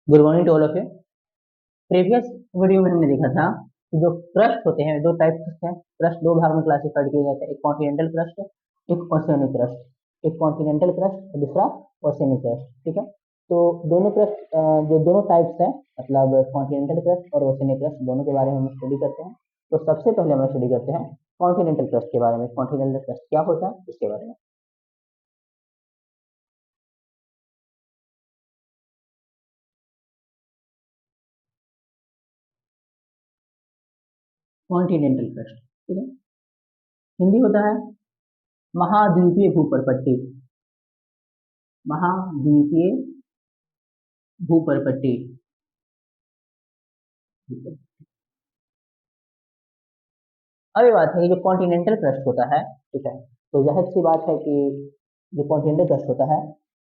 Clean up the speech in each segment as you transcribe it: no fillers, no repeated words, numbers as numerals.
Good morning to all of you. Previous video में हमने देखा था कि जो क्रस्ट होते हैं, दो टाइप्स हैं। क्रस्ट दो भाग में क्लासिफाइड किए गए थे, एक कॉन्टिनेंटल क्रस्ट, एक ओशियनिक क्रस्ट। एक कॉन्टिनेंटल क्रस्ट और दूसरा ओशियनिक क्रस्ट। ठीक है, तो दोनों क्रस्ट जो दोनों टाइप्स हैं, मतलब कॉन्टिनेंटल क्रस्ट और ओशियनिक क्रस्ट, दोनों के बारे में हम स्टडी करते हैं। तो सबसे पहले हम स्टडी करते हैं कॉन्टिनेंटल क्रस्ट के बारे में। कॉन्टिनेंटल क्रस्ट क्या होता है उसके बारे में। कॉन्टिनेंटल क्रस्ट, ठीक है, हिंदी होता है महाद्वीपीय भूप्रपट्टी। महाद्वीपीय भूप्रपट्टी। अब ये बात है कि जो कॉन्टिनेंटल क्रस्ट होता है, ठीक है, तो जाहिर सी बात है कि जो कॉन्टिनेंटल क्रस्ट होता है,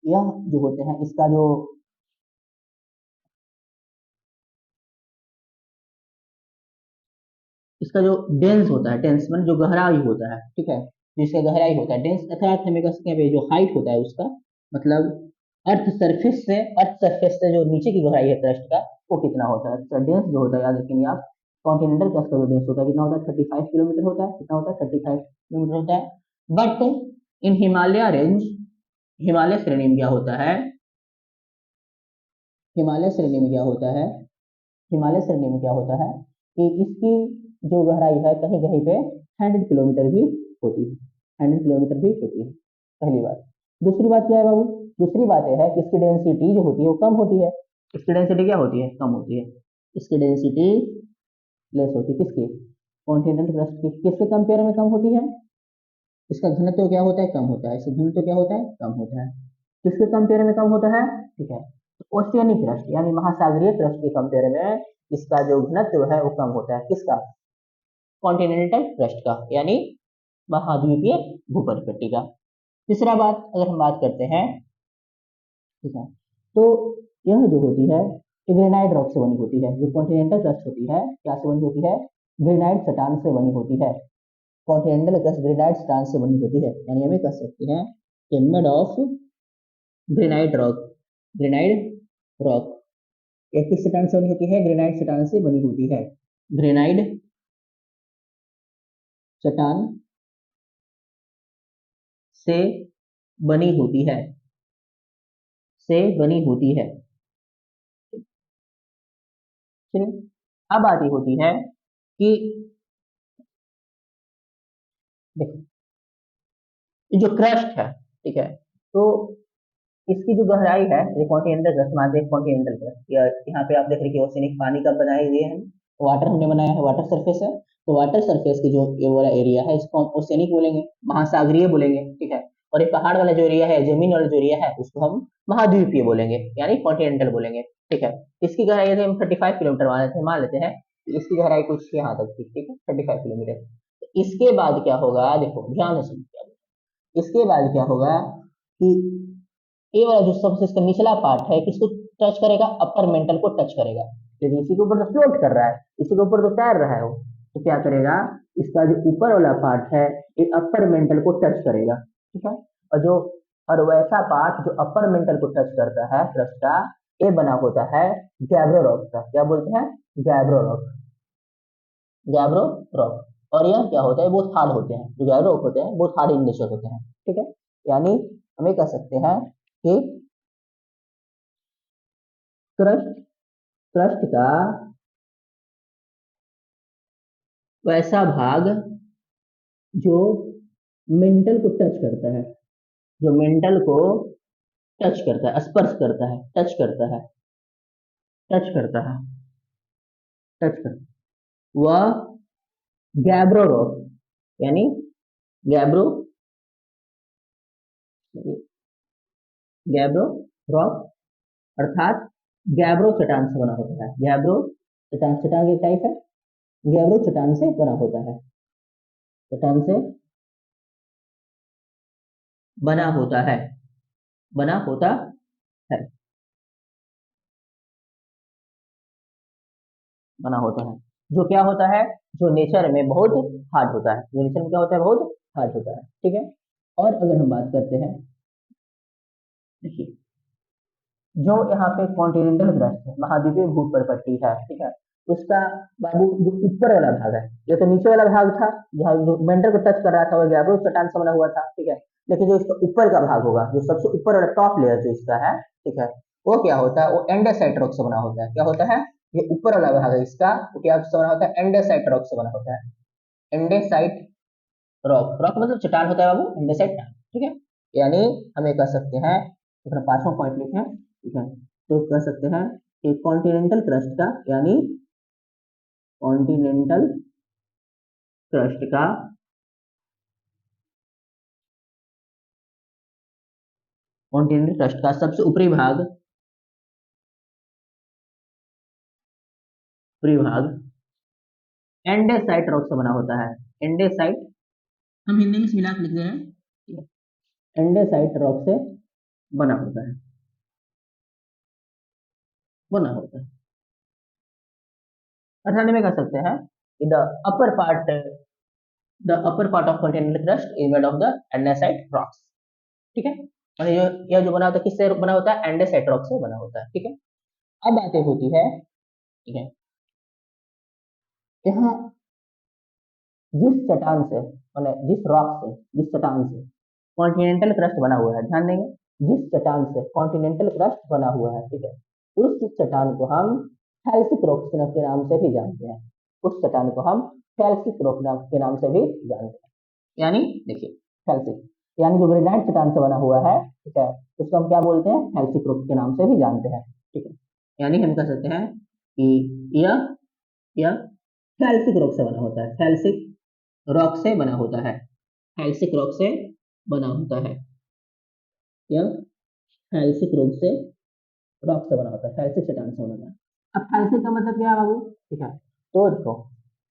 यह जो होते हैं इसका जो डेंस होता है, डेंस मतलब जो गहराई होता है, ठीक है, जिसका गहराई होता है डेंस, अर्थात हमें कह सकते हैं जो हाइट होता है उसका, मतलब अर्थ सरफेस से जो नीचे की गहराई है क्रस्ट का, वो कितना होता है। तो डेंस जो होता है, याद रखेंगे आप, कॉन्टिनेंटल क्रस्ट का जो डेंस होता है कितना होता है, 35 किलोमीटर होता है। कितना होता है, 35 किलोमीटर होता है। But in Himalaya range, Himalaya श्रेणी में क्या होता है, हिमालय श्रेणी में क्या होता है, हिमालय श्रेणी में क्या होता है कि इसकी जो गहराई है कहीं कहीं पे 100 किलोमीटर भी होती है। 100 किलोमीटर भी होती है, पहली बात। दूसरी बात क्या है बाबू, दूसरी बात यह है कि इसकी डेंसिटी जो होती है वो कम होती है। इसकी डेंसिटी क्या होती है, कम होती है। इसकी डेंसिटी लेस होती है, किसकी, कॉन्टिनेंटल क्रस्ट की। किसके कंपेयर में कम होती है, इसका घनत्व क्या होता है, कम होता है। इसका घनत्व क्या होता है, कम होता है। किसके कंपेयर में कम होता है, ठीक है, तो ओशियनिक क्रस्ट यानी महासागरीय क्रस्ट के कंपेयर में इसका जो घनत्व है वो कम होता है। किसका, कॉन्टिनेंटल क्रस्ट का, यानी महाद्वीपीय भूप्रपट्टी का। तीसरा बात अगर हम बात करते हैं, ठीक है, तो यह जो होती है ग्रेनाइट रॉक से बनी होती है। जो कॉन्टिनेंटल क्रस्ट होती है क्या से बनी होती है, ग्रेनाइट चट्टान से बनी होती है। कॉन्टिनेंटल क्रस्ट ग्रेनाइट चट्टान से बनी होती है, यानी हमें कह सकते हैं कि made of granite rock, granite rock. यह किस चट्टान से बनी होती है, ग्रेनाइट चट्टान से बनी होती है। ग्रेनाइट चट्टान से बनी होती है, से बनी होती है। चलिए, अब बात ये होती है कि देखो ये जो क्रस्ट है, ठीक है, तो इसकी जो गहराई है, ये कॉन्टिनेंटल क्रस्ट मानते हैं, कॉन्टिनेंटल क्रस्ट। यहाँ पे आप देख रहे हैं कि ओशियनिक पानी का बनाए हुए हैं, वाटर हमने बनाया है, वाटर सरफेस है। तो वाटर सरफेस की जो ये वाला एरिया है इसको हम ओशियनिक बोलेंगे, महासागरीय बोलेंगे, ठीक है। और ये पहाड़ वाला जो एरिया है, जमीन वाला जो एरिया है, उसको हम महाद्वीपीय बोलेंगे, यानी कॉन्टिनेंटल बोलेंगे, ठीक है। इसकी गहराई यदि हम 35 किलोमीटर मान लेते हैं, इसकी गहराई कुछ यहाँ तक थी, ठीक है, 35 किलोमीटर। इसके बाद क्या होगा, देखो ध्यान से सुनिए। इसके बाद क्या होगा कि ये वाला जो सबसे इसका निचला पार्ट है किसको टच करेगा, अपर मेंटल को टच करेगा। यदि इसी के ऊपर तो फ्लोट कर रहा है, इसी के ऊपर तो तैर रहा है वो, तो क्या करेगा, इसका जो ऊपर वाला पार्ट है ये अपर मेंटल को टच करेगा, ठीक है। और जो और वैसा पार्ट जो अपर मेंटल को टच करता है क्रस्ट का, ये बना होता है गैब्रो रॉक का। क्या बोलते हैं, गैब्रो रॉक, गैब्रो रॉक। और यह क्या होता है, वो हार्ड होते हैं, जो गैब्रो रॉक होते हैं वो हार्ड इन नेचर होते हैं, ठीक है। यानी हमें कह सकते हैं कि क्रस्ट, क्रस्ट का वैसा भाग जो मेंटल को टच करता है, जो मेंटल को टच करता है, स्पर्श करता है, टच करता है, टच करता है, टच करता है, वह गैब्रो रॉक, यानी गैब्रो, गैब्रो रॉक अर्थात गैब्रो चट्टान से बना होता है। गैब्रो चट्टान, चट्टान की टाइप है, गैब्रो चट्टान से बना होता है, चट्टान से बना होता है, बना होता है, बना होता है। जो क्या होता है, जो नेचर में बहुत हार्ड होता है, जो नेचर में क्या होता है, बहुत हार्ड होता है, ठीक है। और अगर हम बात करते हैं, देखिए जो यहाँ पे कॉन्टिनेंटल क्रस्ट है, महाद्वीपीय भूप्रपट्टी है, ठीक है, उसका बाबू जो ऊपर वाला भाग है, ये तो नीचे वाला भाग था जहाँ जो मेंडर को टच कर रहा था वो गैब्रो चट्टान से बना हुआ था, ठीक है, लेकिन जो इसका ऊपर का भाग होगा, जो सबसे ऊपर वाला टॉप लेयर जो इसका है, ठीक है, वो क्या होता है, वो एंडेसाइट रॉक से बना होता है। क्या होता है, ये ऊपर वाला भाग है इसका, वो क्या से बना होता है, एंडेसाइट रॉक से बना होता है। एंडेसाइट रॉक, रॉक मतलब चट्टान होता है बाबू, एंडेसाइट, ठीक है। यानी हम ये कह सकते हैं, अपना पांचवा पॉइंट लिखें, ठीक है, तो कह सकते हैं कि कॉन्टिनेंटल क्रस्ट का, यानी कॉन्टिनेंटल क्रस्ट का कॉन्टिनेंटल क्रस्ट का सबसे ऊपरी भाग, ऊपरी भाग एंडेसाइट रॉक से बना होता है। एंडेसाइट, हम हिंदी में मिला के लिख रहे हैं, एंडेसाइट रॉक से बना होता है, बना होता है। अर्थात में कह सकते हैं the upper part, the upper part of continental crust is made of the andesite rocks, ठीक है। और ये यह जो बना होता है किससे बना होता है, एंडेसाइट रॉक से बना होता है, ठीक है। अब बातें होती है, ठीक है, यहाँ जिस चट्टान से, मैंने जिस रॉक से, जिस चट्टान से कॉन्टिनेंटल क्रस्ट बना हुआ है, ध्यान देंगे, जिस चट्टान से कॉन्टिनेंटल क्रस्ट बना हुआ है, ठीक है, उस चट्टान को हम फेल्सिक रॉक के नाम से भी जानते हैं। उस चट्टान को हम फेल्सिक रॉक के नाम से भी जानते हैं। यानी देखिए, फेल्सिक यानी जो ग्रेनाइट चट्टान से बना हुआ है, ठीक है, उसको हम क्या बोलते हैं, फेल्सिक रॉक के नाम से भी जानते हैं, ठीक है। यानी हम कह सकते हैं कि यह फेल्सिक रॉक से बना होता है, फेल्सिक रॉक से बना होता है, फेल्सिक रॉक से बना होता है, या फेल्सिक रॉक से बना होता है, फेल्सिक चट्टान से बना होता है। अब फेल्सिक का मतलब क्या है बाबू, ठीक है, तो देखो,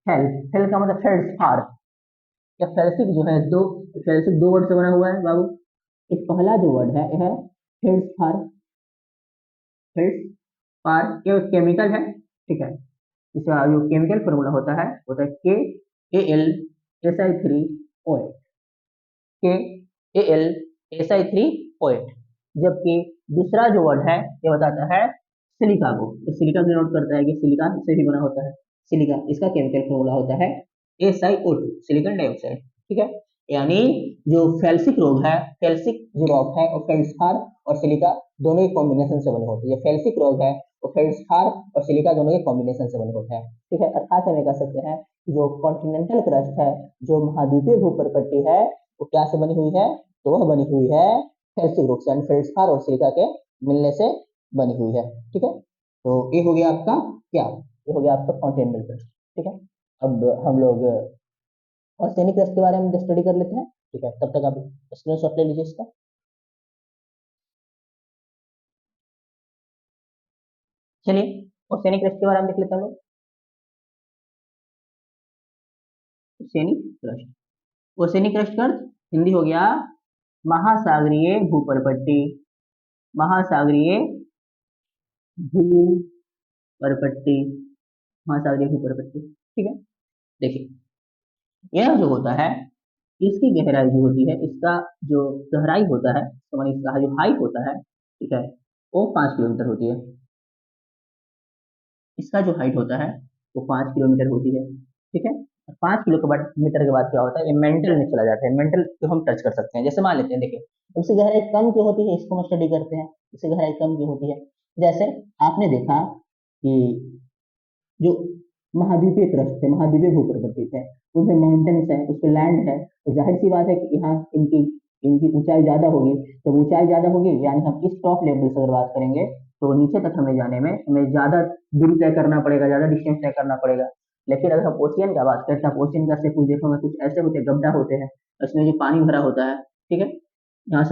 फेल का मतलब फेल्सपार, या फेल्सिक जो है दो, फेल्सिक दो वर्ड से बना हुआ है बाबू। एक पहला जो वर्ड है यह है फेल्सपार, फेल्सपार ये केमिकल है, ठीक है, इसका जो केमिकल फॉर्मूला होता है KAl KAlSi3O8। जबकि दूसरा जो वर्ड है ये बताता है सिलिका को, सिलिका को नोट करता है कि सिलिका से भी बना होता है, सिलिका, इसका केमिकल फॉर्मूला होता है SiO2, सिलिकॉन डाइऑक्साइड, ठीक है। यानी जो फेल्सिक रोग है, फेल्सिक जो रॉक है और फेल्सपार और सिलिका दोनों के कॉम्बिनेशन से बने होते हैं। जो फेल्सिक रोग है वो फेल्सपार और सिलिका दोनों के कॉम्बिनेशन से बने होते हैं, ठीक है। अर्थात हमें कह सकते हैं जो कॉन्टिनेंटल क्रस्ट है, जो महाद्वीपीय भूप्रपट्टी है, वो क्या से बनी हुई है, तो वह बनी हुई है फेल्सिक रॉक से, फेल्सपार और सिलिका के मिलने से बनी हुई है, ठीक है। तो ये हो गया आपका क्या, ये हो गया आपका कॉन्टिनेंटल क्रस्ट, ठीक है। अब हम लोग ऑर्गेनिक क्रस्ट के बारे में स्टडी कर लेते हैं, ठीक है, तब तक आप स्क्रीनशॉट ले लीजिए इसका। चलिए ओसेनिक क्रस्ट के बारे में देख लेते हैं हम लोग। ओसेनिक क्रस्ट, ओसेनिक क्रस्ट का अर्थ हिंदी हो गया महासागरीय भूप्रपट्टी, महासागरीय भूप्रपट्टी, महासागरीय भूप्रपट्टी, ठीक है। देखिए, यह जो होता है, इसकी गहराई जो होती है, इसका जो गहराई होता है, तो माने इसका जो हाइट होता है, ठीक है, वो 5 किलोमीटर होती है। इसका जो हाइट होता है वो 5 किलोमीटर होती है, ठीक है। 5 किलोमीटर के बाद क्या होता है, ये मेंटल में चला जाता है, मेंटल को हम टच कर सकते हैं। जैसे मान लेते हैं, देखिए, उसकी गहराई कम क्यों होती है, इसको हम स्टडी करते हैं, इसकी गहराई कम क्यों होती है। जैसे आपने देखा कि जो महाद्वीपीय क्रस्ट थे, महाद्वीपीय भूप्रकृति थे, उसमें माउंटेन्स है, उसमें लैंड है, तो जाहिर सी बात है कि यहाँ इनकी इनकी ऊंचाई ज्यादा होगी। जब ऊंचाई ज्यादा होगी, यानी हम इस टॉप लेवल से अगर बात करेंगे, तो नीचे तक हमें जाने में हमें ज्यादा दूरी तय करना पड़ेगा, ज्यादा डिस्टेंस तय करना पड़ेगा। लेकिन अगर हम ओशियन का बात करें, तो ओशियन का से कुछ देखोगे, कुछ ऐसे होते हैं, गड्ढा होते हैं, उसमें जो पानी भरा होता है, ठीक है, यहाँ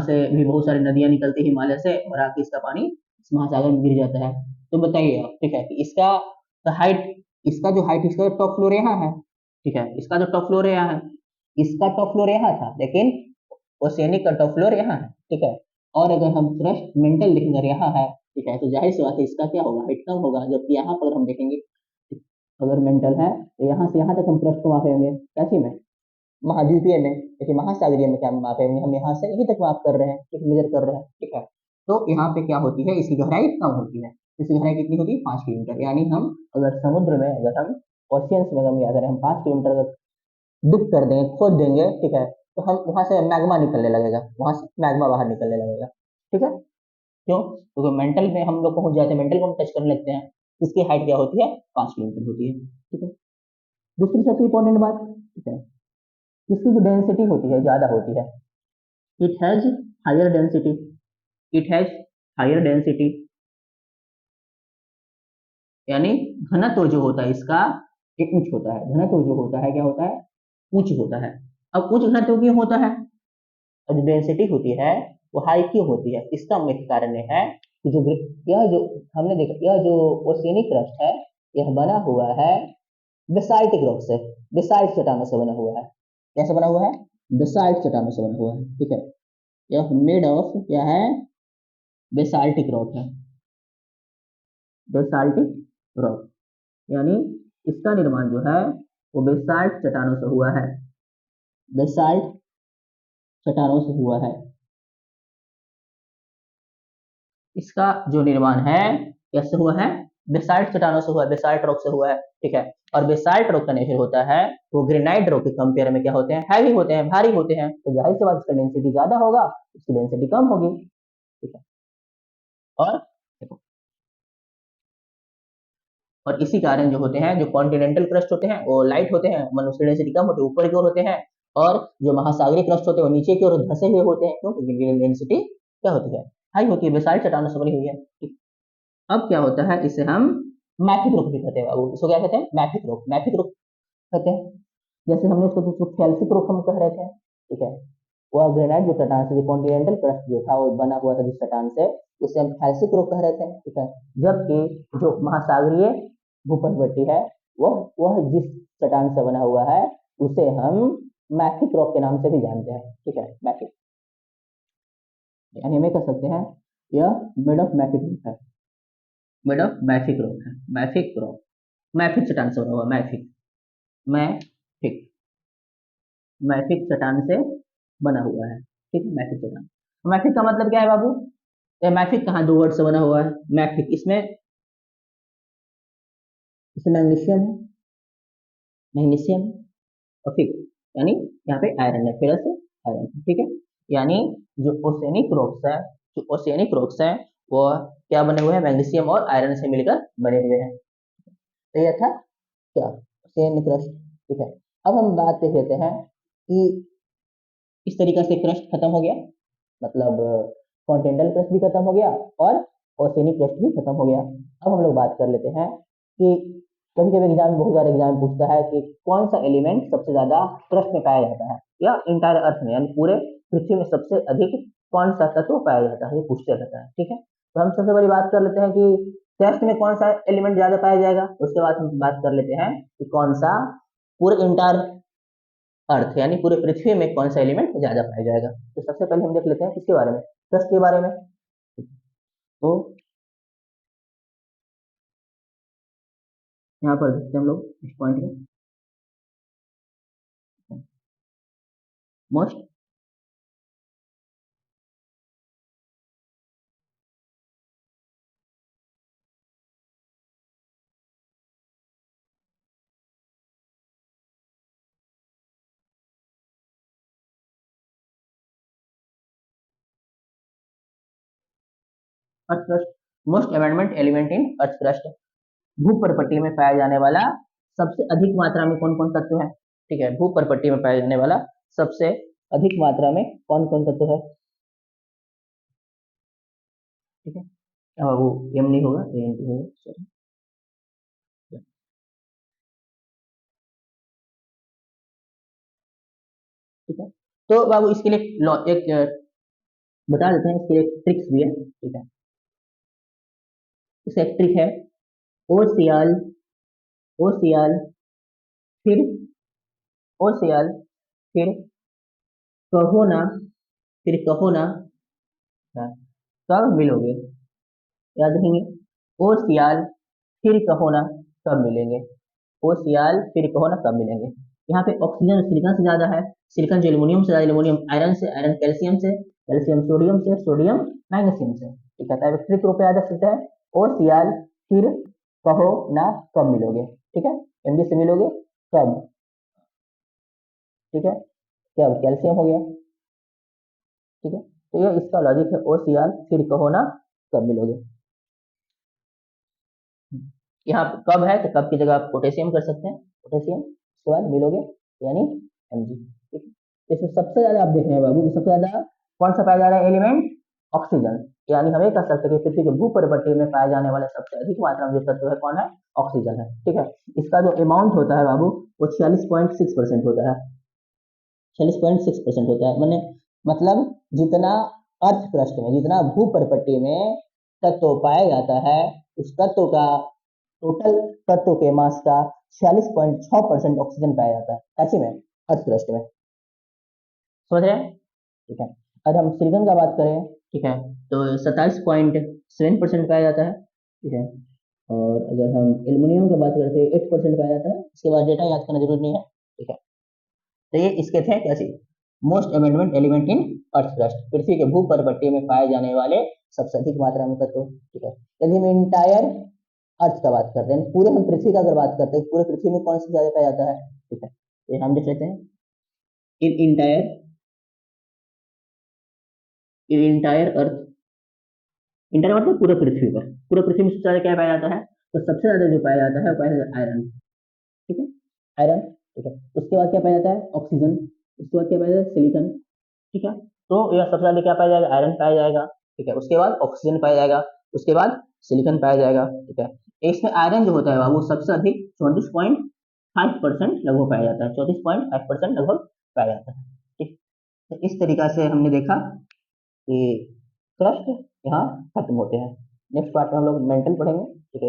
से भी बहुत सारी नदियां निकलती है हिमालय से, और आके इसका पानी इस महासागर में गिर जाता है। तो बताइए आप, ठीक है, कि इसका हाइट, इसका जो हाइट, इसका टॉप फ्लोर यहाँ है, ठीक है, इसका जो टॉप फ्लोर यहाँ है, इसका टॉप फ्लोर यहाँ था, लेकिन ओशियनिक का टॉप फ्लोर यहाँ है, ठीक है। और अगर हम क्रस्ट मेंटल देखेंगे, अगर यहाँ है, ठीक है, तो जाहिर सी बात है इसका क्या होगा, हाइट कम होगा। जबकि यहाँ पर हम देखेंगे, अगर मेंटल है तो यहाँ से यहाँ तक हम क्रस्ट को मापेंगे, कैसी में, महाद्वीपीय में, देखिए महासागरीय में क्या मापेंगे, हम यहाँ से यहीं तक माप कर रहे हैं, ठीक, मेजर कर रहे हैं, ठीक है। तो यहाँ पे क्या होती है, इसकी गहराई कम होती है। इसकी गहराई कितनी होती है, 5 किलोमीटर। यानी हम अगर समुद्र में, अगर हम ओशियंस में अगर हम 5 किलोमीटर अगर डिप कर देंगे, खोद देंगे, ठीक है, तो हम वहां से मैग्मा निकलने लगेगा, वहां से मैग्मा बाहर निकलने लगेगा। ठीक है, क्यों? क्योंकि मेंटल में हम लोग पहुंच जाते हैं, मेंटल को हम टच करने लगते हैं। इसकी हाइट क्या होती है, 5 किलोमीटर होती है। ठीक है, दूसरी सबसे इंपॉर्टेंट बात, ठीक है, इसकी जो डेंसिटी होती है ज्यादा होती है। It has higher density, it has higher density, यानी घनत्व जो होता है इसका ये उच्च होता है। घनत्व जो होता है क्या होता है, उच्च होता है। अब उच्च घनत्व क्यों होता है, और जो डेंसिटी होती है वो हाई क्यों होती है, इसका मुख्य कारण है कि यह जो हमने देखा, यह जो ओशियनिक क्रस्ट है, यह बना हुआ है बेसाल्टिक रॉक से, बेसाल्ट चट्टानों से बना हुआ है। कैसे बना हुआ है, बेसाल्ट चट्टानों से बना हुआ है। ठीक है, यह मेड ऑफ क्या है, बेसाल्टिक रॉक है, बेसाल्टिक रॉक, यानी इसका निर्माण जो है वो बेसाल्ट चट्टानों से हुआ है, बेसाल्ट चट्टानों से हुआ है। इसका जो निर्माण है कैसे हुआ है, बेसाल्ट चट्टानों से हुआ है, बेसाल्ट रॉक से हुआ है। ठीक है, और बेसाल्ट रॉक का नेचर होता है वो ग्रेनाइट रॉक के कंपेयर में क्या होते हैं, हैवी होते हैं, भारी होते हैं। तो जाहिर सी बात इसका डेंसिटी ज्यादा होगा, इसकी डेंसिटी कम होगी। ठीक है, और देखो, और इसी कारण जो होते हैं, जो कॉन्टिनेंटल क्रस्ट होते हैं वो लाइट होते हैं, मतलब उसकी डेंसिटी कम होती है, ऊपर की ओर होते हैं। और जो महासागरीय क्रस्ट होते हैं वो नीचे की ओर धंसे हुए होते हैं, क्योंकि डेंसिटी क्या होती है, हाई होती है, बेसाल्ट चट्टानों से बनी हुई है। ठीक, अब क्या होता है, इसे हम मैफिक रोक भी कहते हैं बाबू, इसको क्या कहते हैं, मैफिक रोक, मैफिक रोक कहते हैं। जैसे हमने उसको कैल्सिक रोक हम कह रहे थे। ठीक है, वह ग्रेनाइट जो चट्टान से, कॉन्टिनेंटल क्रस्ट जो था वो बना हुआ था जिस चट्टान से, उसे हम कैल्सिक रोक कह रहे थे। ठीक है, जबकि जो महासागरीय भूपटपट्टी है वह जिस चट्टान से बना हुआ है उसे हम मैफिक रॉक के नाम से भी जानते हैं। ठीक है, मैफिक, यानी हमें कह सकते हैं यह मेड ऑफ मैफिक रॉक है, मेड ऑफ मैफिक रॉक है, मैफिक रॉक, मैफिक चट्टान से बना हुआ, मैफिक, मैफिक, मैफिक चट्टान से बना हुआ है। ठीक है, मैफिक चट्टान। मैफिक का मतलब क्या है बाबू, ये मैफिक कहाँ, दो वर्ड से बना हुआ है मैफिक, इसमें इसमें मैग्नीशियम है, मैग्नीशियम और फिक, यानी यहाँ पे आयरन है, फेरस है, आयरन है। ठीक है, यानी जो ओसेनिक रॉक्स है, जो ओसेनिक रॉक्स है वो क्या बने हुए हैं, मैग्नीशियम और आयरन से मिलकर बने हुए हैं। तो यह था क्या, ओसेनिक क्रस्ट। ठीक है, अब हम बात कर लेते हैं कि इस तरीका से क्रस्ट खत्म हो गया, मतलब कॉन्टिनेंटल क्रस्ट भी खत्म हो गया और ओशियनिक क्रस्ट भी खत्म हो गया। अब हम लोग बात कर लेते हैं कि कभी कभी एग्जाम में, बहुत सारे एग्जाम में पूछता है कि कौन सा एलिमेंट सबसे ज्यादा क्रस्ट में पाया जाता है, या इंटायर अर्थ में, यानी पूरे पृथ्वी में सबसे अधिक कौन सा तत्व पाया जाता है, ये पूछते रहता है। ठीक है, तो हम सबसे बड़ी बात कर लेते हैं कि क्रस्ट में कौन सा एलिमेंट ज्यादा पाया जाएगा, उसके बाद हम बात कर लेते हैं कि कौन सा पूरे इंटायर अर्थ यानी पूरे पृथ्वी में कौन सा एलिमेंट ज्यादा पाया जाएगा। तो सबसे पहले हम देख लेते हैं किसके बारे में, क्रस्ट के बारे में। तो यहाँ पर देखते हैं हम लोग इस पॉइंट में, most earth crust, most abundant element in earth crust, भूपर्पट्टी में पाया जाने वाला सबसे अधिक मात्रा में कौन कौन तत्व है। ठीक है, भूपर्पट्टी में पाया जाने वाला सबसे अधिक मात्रा में कौन कौन तत्व है। ठीक है, वो एम नहीं होगा, ए एन टी होगा, सॉरी। ठीक है, तो बाबू इसके लिए एक बता देते हैं, इसके लिए एक ट्रिक्स भी है। ठीक है, इसका एक ट्रिक है, ओ सियाल, ओ सियाल, फिर ओ सियाल, फिर कहो ना, फिर कहो ना, हाँ, कब मिलोगे, याद रखेंगे, ओ सियाल, फिर कहो ना कब मिलेंगे, ओ सियाल फिर कहो ना कब मिलेंगे। यहाँ पे ऑक्सीजन सिलिकॉन से ज्यादा है, सिलिकॉन जो एल्यूमिनियम से ज्यादा, एल्यूमिनियम आयरन से, आयरन कैल्शियम से, कैल्शियम सोडियम से, सोडियम मैग्नीशियम से, ठीक है। तो अब ट्रिक रुपये याद रख सकते हैं, ओ सियाल फिर कहो ना कब मिलोगे, ठीक है। एमडी से मिलोगे कब, ठीक है, कब कैल्शियम हो गया, ठीक है। तो ये इसका लॉजिक है, ओ सियाल फिर कहो ना कब मिलोगे। यहाँ कब है तो कब की जगह आप पोटेशियम कर सकते हैं, पोटेशियम, उसके बाद मिलोगे यानी एमजी, ठीक है। तो इसमें सबसे ज्यादा आप देख रहे हैं बाबू, सबसे ज्यादा कौन सा पाया जा रहा है एलिमेंट, ऑक्सीजन। यानी हम ये कह सकते हैं कि पृथ्वी के भूपर्वतीय में पाए जाने वाले सबसे अधिक मात्रा में जो तत्व है कौन है, ऑक्सीजन है, ठीक है। इसका जो अमाउंट होता है बाबू वो 46.6% होता है, 46.6% होता है, मैंने मतलब जितना अर्थ क्रस्ट में, जितना भूपर्वतीय में तत्व पाया जाता है, उस तत्व का टोटल तत्व के मास का 46.6% ऑक्सीजन पाया जाता है ऐसे में, अर्थ क्रस्ट में, समझ रहे हैं, ठीक है। अगर हम सिलिकॉन का बात करें, ठीक है, तो 27.7% पाया जाता है, ठीक है। और अगर हम एल्युमिनियम की बात करते हैं 8% पाया जाता है, इसके बाद डेटा याद करना जरूरी नहीं है, ठीक है। तो ये इसके थे कैसे, most amendment element in earth crust, पृथ्वी के भूपर्वतीय में पाए जाने वाले सबसे अधिक मात्रा में तत्व, ठीक है। यदि हम इंटायर अर्थ का बात करते हैं, पूरे हम पृथ्वी का अगर बात करते हैं, पूरे पृथ्वी में कौन सी ज्यादा पाया जाता है, ठीक है, तो हम देख लेते हैं, इन इंटायर अर्थ, इंटायर मतलब पूरे पृथ्वी पर, पूरे पृथ्वी में सबसे ज्यादा क्या पाया जाता है, तो सबसे ज्यादा जो पाया जाता है वो पाया जाता है आयरन, ठीक है, आयरन, ठीक है। उसके बाद क्या पाया जाता है, ऑक्सीजन, उसके बाद क्या पाया जाता है, सिलिकॉन, ठीक है। तो यह सबसे ज्यादा क्या पाया जाएगा, आयरन पाया जाएगा, ठीक है। उसके बाद ऑक्सीजन पाया जाएगा, उसके बाद सिलिकॉन पाया जाएगा, ठीक है। इसमें आयरन जो होता है वो सबसे अधिक 34.5% लगभग पाया जाता है, 34.5% लगभग पाया जाता है, ठीक। तो इस तरीका से हमने देखा कि क्रस्ट यहाँ खत्म होते हैं। नेक्स्ट पार्ट में हम लोग मेंटल पढ़ेंगे, ठीक है,